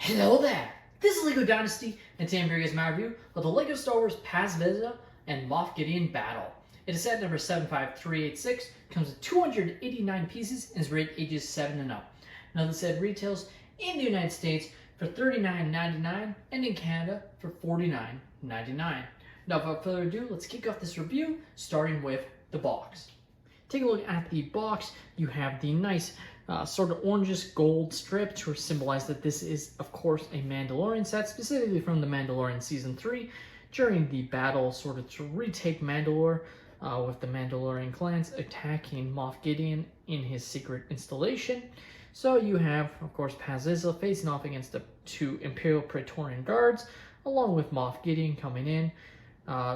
Hello there! This is LEGO Dynasty, and today I'm bringing you guys my review of the LEGO Star Wars Paz Vizsla and Moff Gideon battle. It is set number 75386, comes with 289 pieces, and is rated ages 7 and up. Now this set retails in the United States for $39.99 and in Canada for $49.99. Now without further ado, let's kick off this review, starting with the box. Take a look at the box. You have the nice sort of orangish gold strip to symbolize that this is, of course, a Mandalorian set, specifically from the Mandalorian Season 3, during the battle sort of to retake Mandalore, with the Mandalorian clans attacking Moff Gideon in his secret installation. So you have, of course, Paz Vizsla facing off against the two Imperial Praetorian guards, along with Moff Gideon coming in.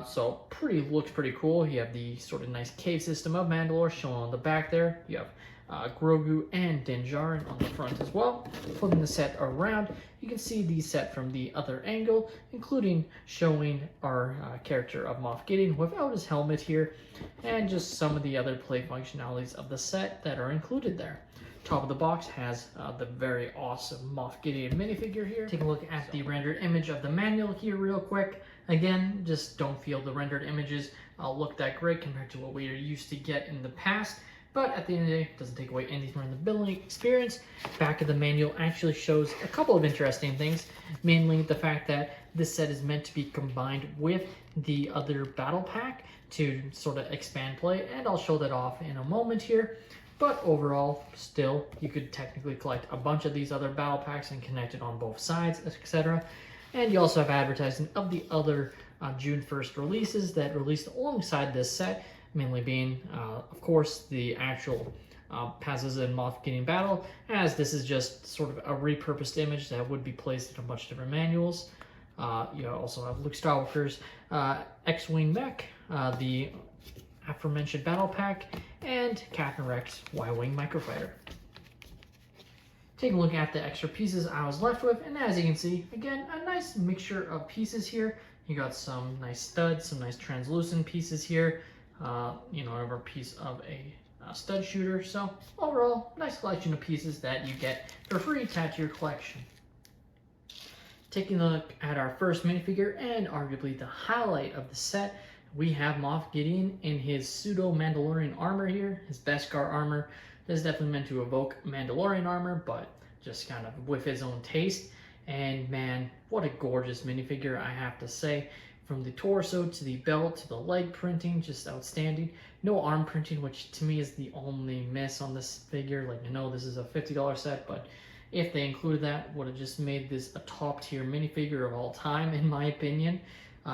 So looks pretty cool. You have the sort of nice cave system of Mandalore shown on the back there. You have Grogu and Din Djarin on the front as well. Flipping the set around, you can see the set from the other angle, including showing our character of Moff Gideon without his helmet here, and just some of the other play functionalities of the set that are included there. Top of the box has the very awesome Moff Gideon minifigure here. Take a look at the rendered image of the manual here real quick. Again, just don't feel the rendered images look that great compared to what we are used to get in the past. But at the end of the day, it doesn't take away anything from the building experience. Back of the manual actually shows a couple of interesting things, mainly the fact that this set is meant to be combined with the other battle pack to sort of expand play, and I'll show that off in a moment here. But overall, still, you could technically collect a bunch of these other battle packs and connect it on both sides, etc. And you also have advertising of the other June 1st releases that released alongside this set, mainly being, of course, the actual Paz Vizsla and Moff Gideon battle, as this is just sort of a repurposed image that would be placed in a bunch of different manuals. You also have Luke Skywalker's X-Wing mech, the aforementioned battle pack, and Captain Rex Y-Wing microfighter. Take a look at the extra pieces I was left with, and as you can see, again, a nice mixture of pieces here. You got some nice studs, some nice translucent pieces here, another piece of a stud shooter. So overall, nice collection of pieces that you get for free to add to your collection. Taking a look at our first minifigure, and arguably the highlight of the set, we have Moff Gideon in his pseudo Mandalorian armor here, his Beskar armor. This is definitely meant to evoke Mandalorian armor, but just kind of with his own taste. And man, what a gorgeous minifigure, I have to say. From the torso to the belt to the leg printing, just outstanding. No arm printing, which to me is the only miss on this figure. Like, I know this is a $50 set, but if they included that, would have just made this a top tier minifigure of all time, in my opinion.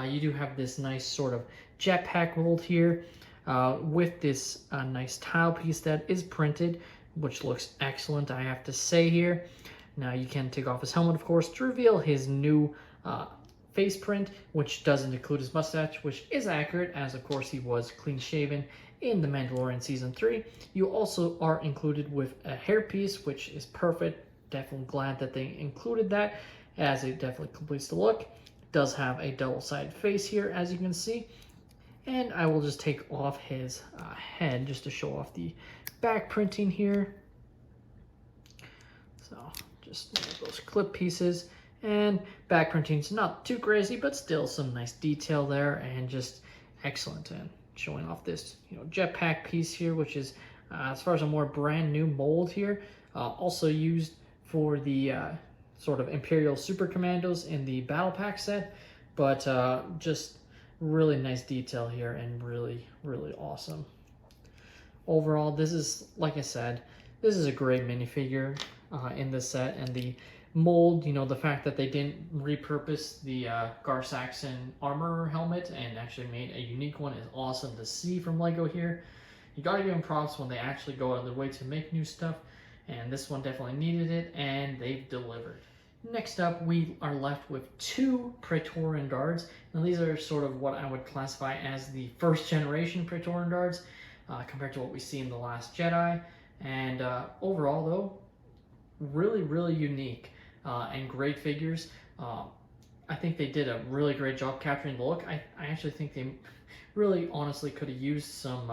You do have this nice sort of jetpack mold here with this nice tile piece that is printed, which looks excellent, I have to say here. Now you can take off his helmet, of course, to reveal his new face print, which doesn't include his mustache, which is accurate, as of course he was clean shaven in The Mandalorian Season 3. You also are included with a hairpiece, which is perfect. Definitely glad that they included that, as it definitely completes the look. Does have a double-sided face here, as you can see. And I will just take off his head just to show off the back printing here. So just those clip pieces, and back printing's not too crazy, but still some nice detail there, and just excellent. And showing off this jetpack piece here, which is as far as a more brand new mold here, also used for the sort of Imperial Super Commandos in the Battle Pack set, but just really nice detail here, and really, really awesome. Overall, this is, like I said, this is a great minifigure in this set, and the mold, the fact that they didn't repurpose the Gar Saxon armor helmet and actually made a unique one is awesome to see from LEGO here. You gotta give them props when they actually go out of their way to make new stuff, and this one definitely needed it, and they've delivered. Next up, we are left with two Praetorian guards. Now these are sort of what I would classify as the first generation Praetorian guards compared to what we see in The Last Jedi. And overall though, really, really unique and great figures. I think they did a really great job capturing the look. I actually think they really honestly could have used some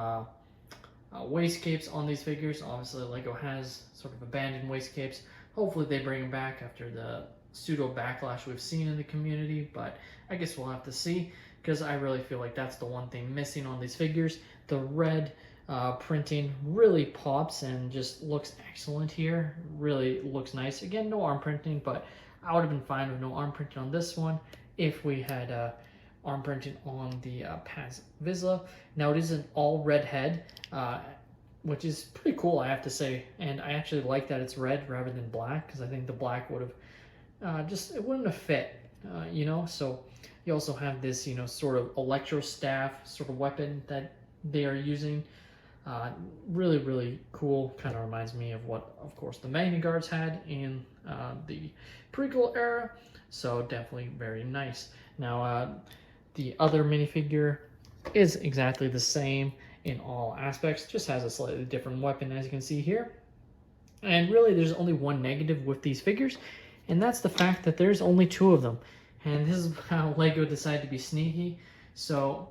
wastegapes on these figures. Obviously LEGO has sort of abandoned wastegapes. Hopefully they bring them back after the pseudo backlash we've seen in the community, but I guess we'll have to see, because I really feel like that's the one thing missing on these figures. The red printing really pops and just looks excellent here. Really looks nice. Again, no arm printing, but I would have been fine with no arm printing on this one if we had arm printing on the Paz Vizsla. Now it is an all red head, which is pretty cool, I have to say. And I actually like that it's red rather than black, because I think the black would have it wouldn't have fit, you know. So you also have this, you know, sort of electro staff sort of weapon that they are using. Really, really cool. Kind of reminds me of what, of course, the Magna Guards had in the prequel era. So definitely very nice. Now, the other minifigure is exactly the same in all aspects, just has a slightly different weapon, as you can see here. And really, there's only one negative with these figures, and that's the fact that there's only 2 of them. And this is how LEGO decided to be sneaky. So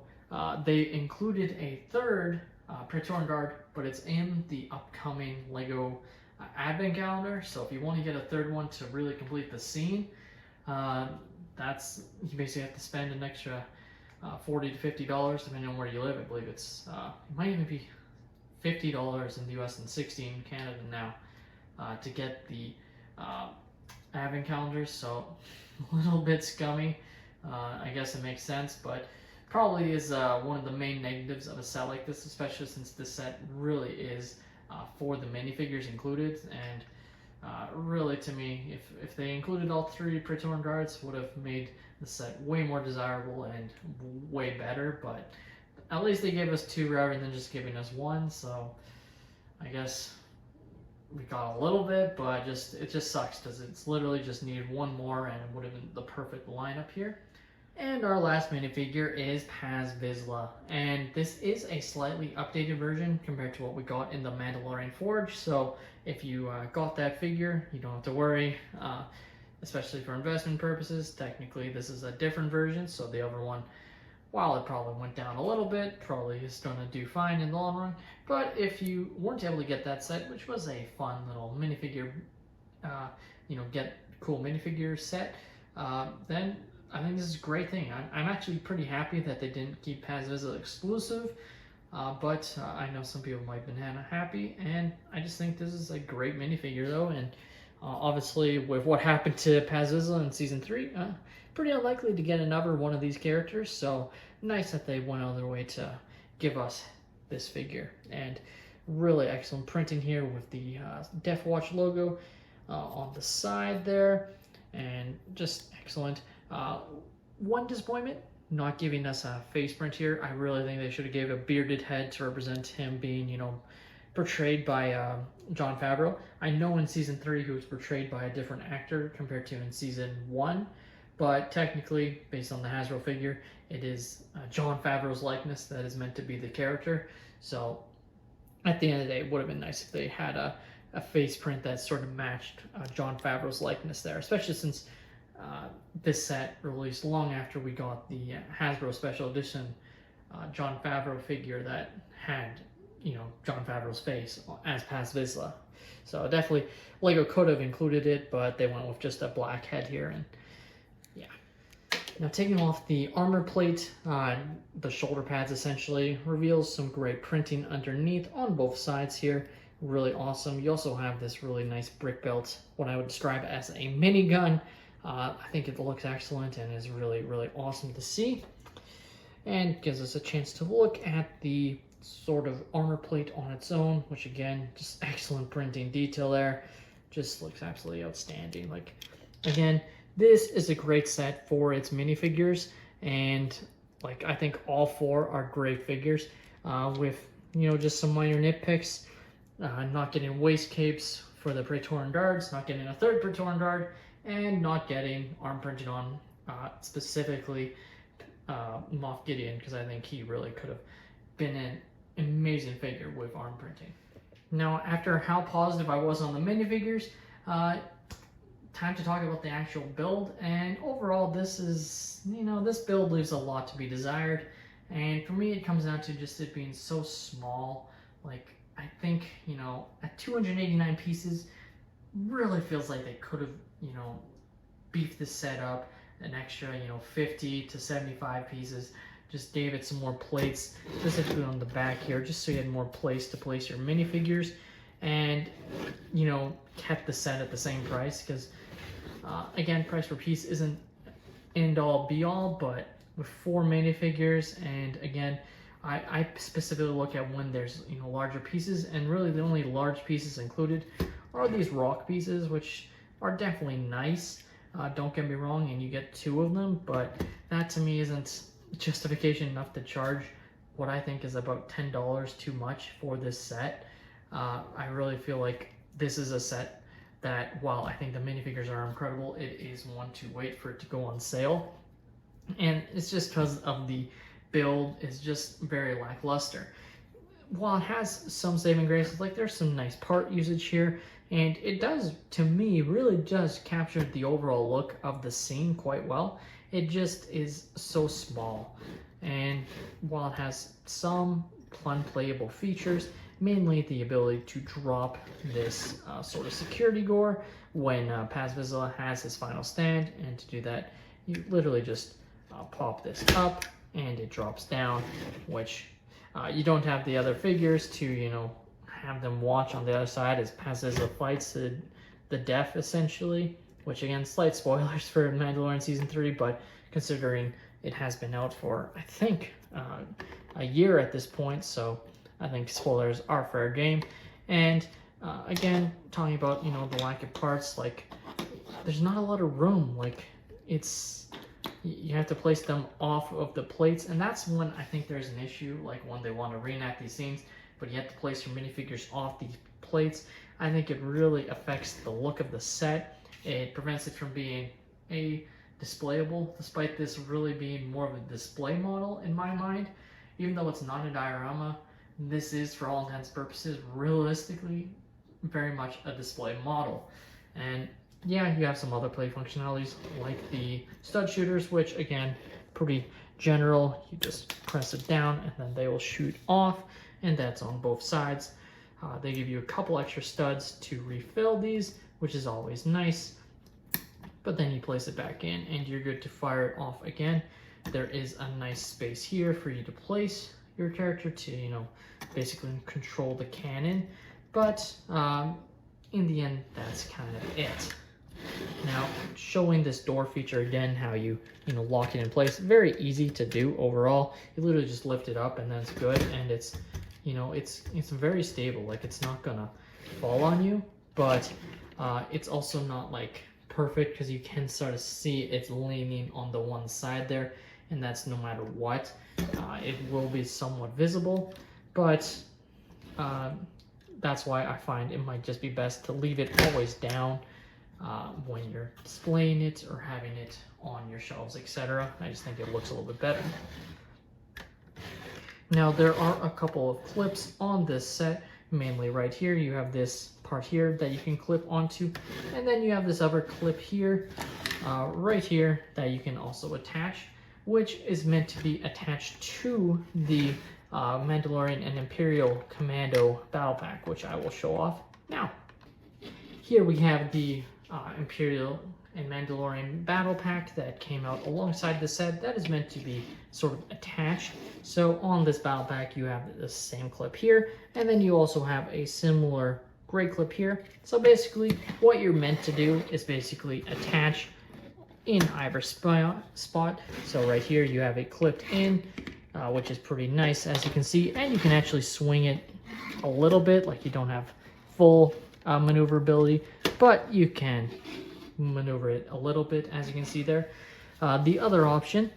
they included a third Petoran Guard, but it's in the upcoming LEGO Advent calendar. So if you want to get a third one to really complete the scene, you basically have to spend an extra $40 to $50 depending on where you live. I believe it's it might even be $50 in the US and $60 in Canada now to get the Advent calendar. So a little bit scummy. I guess it makes sense, but probably is one of the main negatives of a set like this, especially since this set really is for the minifigures included. And really, to me, if they included all 3 Praetorian Guards, would have made the set way more desirable and way better. But at least they gave us 2 rather than just giving us 1. So I guess we got a little bit, but it just sucks because it's literally just needed 1 more and it would have been the perfect lineup here. And our last minifigure is Paz Vizsla, and this is a slightly updated version compared to what we got in the Mandalorian Forge. So if you got that figure, you don't have to worry, especially for investment purposes. Technically, this is a different version, so the other one, while it probably went down a little bit, probably is going to do fine in the long run. But if you weren't able to get that set, which was a fun little minifigure, get cool minifigure set, then I think this is a great thing. I'm actually pretty happy that they didn't keep Paz Vizsla exclusive, but I know some people might have been happy, and I just think this is a great minifigure though. And obviously, with what happened to Paz Vizsla in Season 3, pretty unlikely to get another one of these characters, so nice that they went out of their way to give us this figure. And really excellent printing here with the Death Watch logo on the side there, and just excellent. One disappointment, not giving us a face print here. I really think they should have gave a bearded head to represent him being, portrayed by Jon Favreau. I know in Season 3 he was portrayed by a different actor compared to in Season 1, but technically, based on the Hasbro figure, it is Jon Favreau's likeness that is meant to be the character. So at the end of the day, it would have been nice if they had a face print that sort of matched Jon Favreau's likeness there, especially since this set released long after we got the Hasbro Special Edition Jon Favreau figure that had, Jon Favreau's face as Paz Vizsla. So definitely LEGO could have included it, but they went with just a black head here. And yeah. Now taking off the armor plate, the shoulder pads essentially reveals some great printing underneath on both sides here. Really awesome. You also have this really nice brick belt, what I would describe as a minigun. I think it looks excellent and is really, really awesome to see. And gives us a chance to look at the sort of armor plate on its own, which again, just excellent printing detail there. Just looks absolutely outstanding. Like, again, this is a great set for its minifigures, and like I think all 4 are great figures with, just some minor nitpicks. Not getting waist capes for the Praetorian Guards, not getting a third Praetorian Guard, and not getting arm printing on specifically Moff Gideon, because I think he really could have been an amazing figure with arm printing. Now, after how positive I was on the minifigures, time to talk about the actual build. And overall, this is, this build leaves a lot to be desired. And for me, it comes down to just it being so small. Like, I think, at 289 pieces, really feels like they could have, beefed the set up an extra, 50 to 75 pieces. Just gave it some more plates, specifically on the back here, just so you had more place to place your minifigures, and kept the set at the same price, because again, price per piece isn't end all be all, but with 4 minifigures, and again, I specifically look at when there's larger pieces, and really the only large pieces included are these rock pieces, which are definitely nice. Don't get me wrong, and you get 2 of them, but that to me isn't justification enough to charge what I think is about $10 too much for this set. I really feel like this is a set that, while I think the minifigures are incredible, it is one to wait for it to go on sale. And it's just because of the build is just very lackluster. While it has some saving graces, like there's some nice part usage here, and it does, to me, really does capture the overall look of the scene quite well. It just is so small, and while it has some unplayable features, mainly the ability to drop this sort of security door when Paz Vizsla has his final stand, and to do that, you literally just pop this up and it drops down, which you don't have the other figures to, have them watch on the other side as Paz Vizsla fights the death, essentially, which again, slight spoilers for Mandalorian Season 3, but considering it has been out for, I think, a year at this point, so I think spoilers are fair game. And again, talking about, the lack of parts, like, there's not a lot of room, like, you have to place them off of the plates, and that's when I think there's an issue, like when they want to reenact these scenes, but you have to place your minifigures off these plates. I think it really affects the look of the set. It prevents it from being displayable, despite this really being more of a display model in my mind. Even though it's not a diorama, this is, for all intents and purposes, realistically very much a display model. And yeah, you have some other play functionalities like the stud shooters, which again, pretty general. You just press it down and then they will shoot off, and that's on both sides. They give you a couple extra studs to refill these, which is always nice. But then you place it back in and you're good to fire it off again. There is a nice space here for you to place your character to, basically control the cannon. But in the end, that's kind of it. Now, showing this door feature again, how you lock it in place, very easy to do overall. You literally just lift it up and then it's good, and it's it's very stable. Like, it's not gonna fall on you, but it's also not like perfect, because you can sort of see it's leaning on the one side there, and that's no matter what. It will be somewhat visible, but that's why I find it might just be best to leave it always down when you're displaying it or having it on your shelves, etc. I just think it looks a little bit better. Now, there are a couple of clips on this set, mainly right here. You have this part here that you can clip onto, and then you have this other clip here, right here, that you can also attach, which is meant to be attached to the Mandalorian and Imperial Commando battle pack, which I will show off now. Here we have the Imperial and Mandalorian battle pack that came out alongside the set that is meant to be sort of attached. So on this battle pack, you have the same clip here, and then you also have a similar gray clip here. So basically, what you're meant to do is basically attach in either spot. So right here, you have it clipped in, which is pretty nice, as you can see, and you can actually swing it a little bit, like you don't have full maneuverability, but you can maneuver it a little bit, as you can see there. The other option,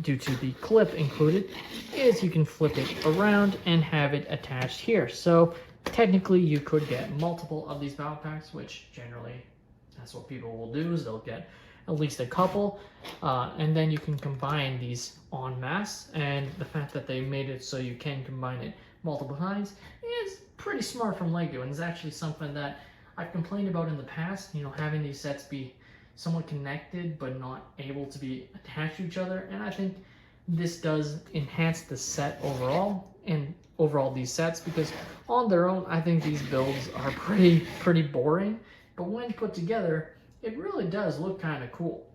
due to the clip included, is you can flip it around and have it attached here. So technically you could get multiple of these battle packs, which generally that's what people will do, is they'll get at least a couple, and then you can combine these en masse. And the fact that they made it so you can combine it multiple times is pretty smart from LEGO, and it's actually something that I've complained about in the past, having these sets be somewhat connected but not able to be attached to each other. And I think this does enhance the set overall, and overall these sets, because on their own I think these builds are pretty boring, but when put together it really does look kind of cool.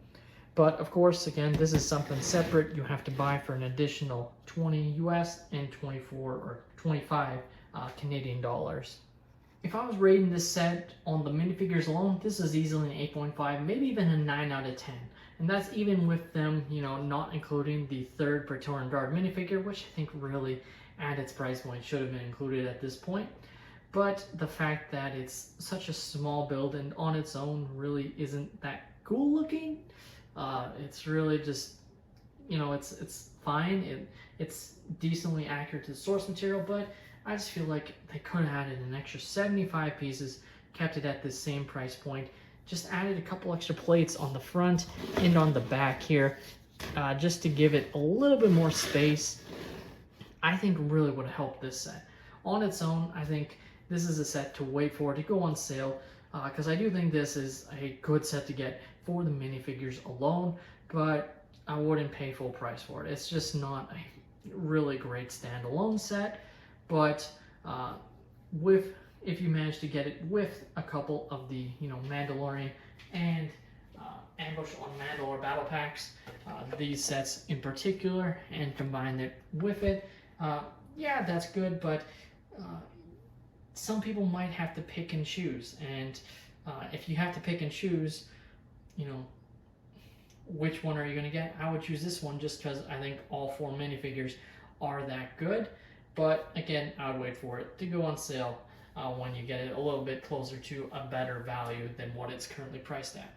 But of course, again, this is something separate you have to buy for an additional 20 US and 24 or 25 Canadian dollars. If I was rating this set on the minifigures alone, this is easily an 8.5, maybe even a 9 out of 10. And that's even with them, you know, not including the third Petoran Guard minifigure, which I think really at its price point should have been included at this point. But the fact that it's such a small build and on its own really isn't that cool looking. It's really just, you know, it's fine. It's decently accurate to the source material, but I just feel like they could have added an extra 75 pieces, kept it at the same price point, just added a couple extra plates on the front and on the back here, just to give it a little bit more space. I think really would have helped this set. On its own, I think this is a set to wait for, to go on sale, because I do think this is a good set to get for the minifigures alone, but I wouldn't pay full price for it. It's just not a really great standalone set, but if you manage to get it with a couple of the, you know, Mandalorian and Ambush on Mandalore battle packs, these sets in particular, and combine it with it, yeah, that's good, but some people might have to pick and choose, and if you have to pick and choose, you know, which one are you going to get? I would choose this one just because I think all 4 minifigures are that good, but again, I would wait for it to go on sale when you get it a little bit closer to a better value than what it's currently priced at.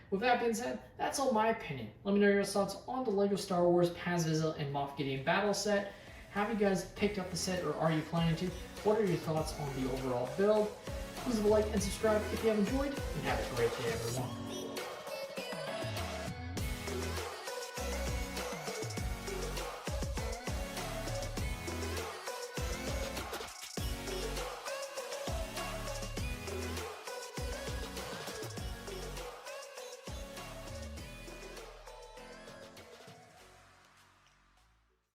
With that being said, that's all my opinion. Let me know your thoughts on the LEGO Star Wars Paz Vizsla and Moff Gideon battle set. Have you guys picked up the set, or are you planning to? What are your thoughts on the overall build? Please leave a like and subscribe if you have enjoyed, and have a great day, everyone.